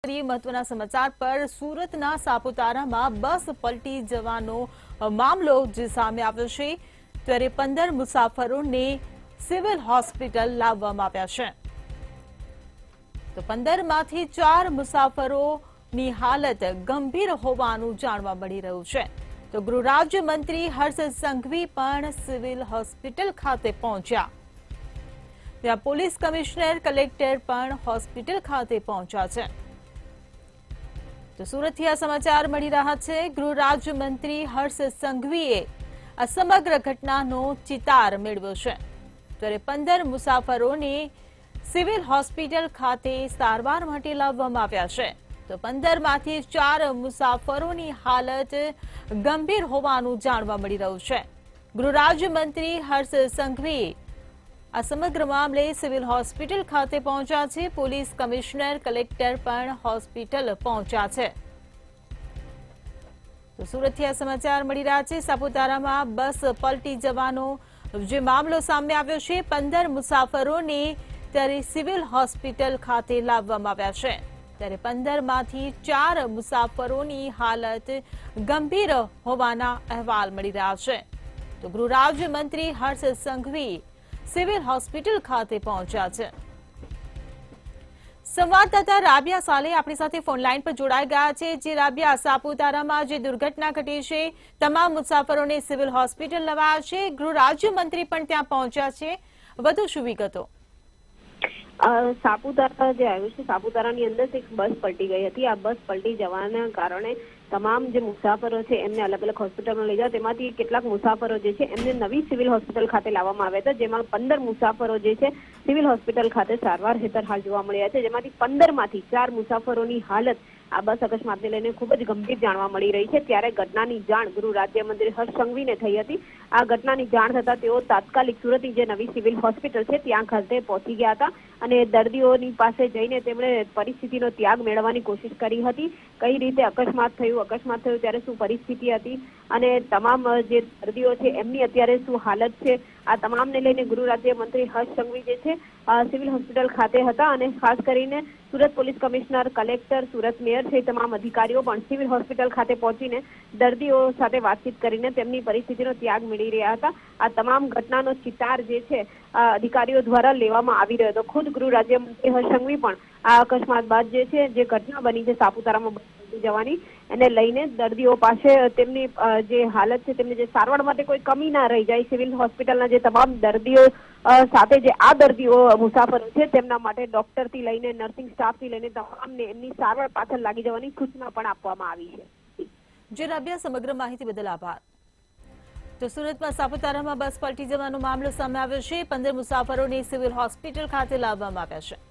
મહત્વના સમાચાર પર સુરતના સાપુતારામાં બસ પલટી જવાનો મામલો જે સામે આવ્યો છે ત્યારે 15 મુસાફરોને સિવિલ હોસ્પિટલ લાવવામાં આવ્યા છે તો 15માંથી 4 મુસાફરોની હાલત ગંભીર હોવાનું જાણવા મળી રહ્યું છે તો ગૃહ રાજ્ય મંત્રી હર્ષ સંઘવી પણ સિવિલ હોસ્પિટલ ખાતે પહોંચ્યા ત્યાં પોલીસ કમિશનર કલેક્ટર પણ હોસ્પિટલ ખાતે પહોંચ્યા છે તો સુરતથી આ સમાચાર મળી રહ્યા છે ગૃહ રાજ્ય મંત્રી હર્ષ સંઘવીએ આ સમગ્ર ઘટનાનો ચિતાર મેળવ્યો છે ત્યારે 15 મુસાફરોને સિવિલ હોસ્પિટલ ખાતે સારવાર માટે લાવવામાં આવ્યા છે તો 15માંથી 4 મુસાફરોની હાલત ગંભીર હોવાનું જાણવા મળી રહ્યું છે ગૃહ રાજ્ય મંત્રી હર્ષ સંઘવી આ સમગ્ર મામલે સિવિલ હોસ્પિટલ ખાતે પહોંચ્યા છે પોલીસ કમિશનર કલેક્ટર પણ હોસ્પિટલ પહોંચ્યા છે તો સુરતથી આ સમાચાર મળી રહ્યા છે સાપુતારામાં બસ પલટી જવાનો જે મામલો સામે આવ્યો છે 15 મુસાફરોને ત્યારે સિવિલ હોસ્પિટલ ખાતે લાવવામાં આવ્યા છે ત્યારે 15માંથી 4 મુસાફરોની હાલત ગંભીર હોવાના અહેવાલ મળી રહ્યા છે તો ગૃહ રાજ્ય મંત્રી હર્ષ સંઘવી સિવિલ હોસ્પિટલ ખાતે પહોંચ્યા છે સંવાદદાતા રાબિયા સાલે આપણી સાથે ફોન લાઈન પર જોડાઈ ગયા છે જે રાબિયા સાપુતારામાં જે દુર્ઘટના ઘટી છે તમામ મુસાફરોને સિવિલ હોસ્પિટલ લવાયા છે ગૃહ રાજ્ય મંત્રી પણ ત્યાં પહોંચ્યા છે વધુ શું વિગતો સાપુતારા જે આવ્યું છે સાપુતારાની અંદર એક બસ પલટી ગઈ હતી આ બસ પલટી જવાના કારણે તમામ જે મુસાફરો છે એમને અલગ અલગ હોસ્પિટલમાં લઈ ગયા તેમાંથી કેટલાક મુસાફરો જે છે એમને નવી સિવિલ હોસ્પિટલ ખાતે લાવવામાં આવ્યા હતા જેમાં 15 મુસાફરો જે છે સિવિલ હોસ્પિટલ ખાતે સારવાર હેઠળ હાલ જોવા મળ્યા છે જેમાંથી 15માંથી 4 મુસાફરોની હાલત આ બસ અકસ્માતને લઈને ખૂબ જ ગંભીર જાણવા મળી રહી છે ત્યારે ઘટનાની જાણ ગૃહ રાજ્યમંત્રી હર્ષ સંઘવીને થઈ હતી આ ઘટનાની જાણ થતાં તેઓ તાત્કાલિક સુરતની જે નવી સિવિલ હોસ્પિટલ છે ત્યાં ખાતે પહોંચી ગયા હતા અને દર્દીઓની પાસે જઈને તેમણે પરિસ્થિતિનો ત્યાગ મેળવવાની કોશિશ કરી હતી કઈ રીતે અકસ્માત થયું ત્યારે શું પરિસ્થિતિ હતી અને તમામ જે દર્દીઓ છે એમની અત્યારે શું હાલત છે આ તમામને લઈને ગૃહ રાજ્યમંત્રી હર્ષ સંઘવી જે છે સિવિલ હોસ્પિટલ ખાતે હતા અને ખાસ કરીને Surat police commissioner collector Surat mayor છે તમામ અધિકારીઓ પણ સિવિલ હોસ્પિટલ ખાતે પહોંચીને દર્દીઓ સાથે વાતચીત કરીને તેમની પરિસ્થિતિનો ત્યાગ મેળવી રહ્યા હતા આ તમામ ઘટનાનો ચિતાર જે છે અધિકારીઓ દ્વારા લેવામાં આવી રહ્યો હતો ખુદ ગૃહ રાજ્યમંત્રી હર્ષ સંઘવી પણ આ અકસ્માત બાદ જે છે જે ઘટના બની છે સાપુતારામાં જવાની એને લઈને દર્દીઓ પાસે તેમની જે હાલત છે તેમને જે સારવાર માટે કોઈ કમી ના રહી જાય સિવિલ હોસ્પિટલના જે તમામ દર્દીઓ સાથે જે આ દર્દીઓ મુસાફરો છે તેમના માટે ડોક્ટરથી લઈને નર્સિંગ સ્ટાફથી લઈને તમામને એમની સારવાર પાછળ લાગી જવાની સૂચના પણ આપવામાં આવી છે જે રાબિયા સમગ્ર માહિતી બદલ આભાર તો સુરતમાં સાપુતારામાં બસ પલટી જવાનો મામલો સામે આવ્યો છે 15 મુસાફરોને સિવિલ હોસ્પિટલ ખાતે લાવવામાં આવ્યા છે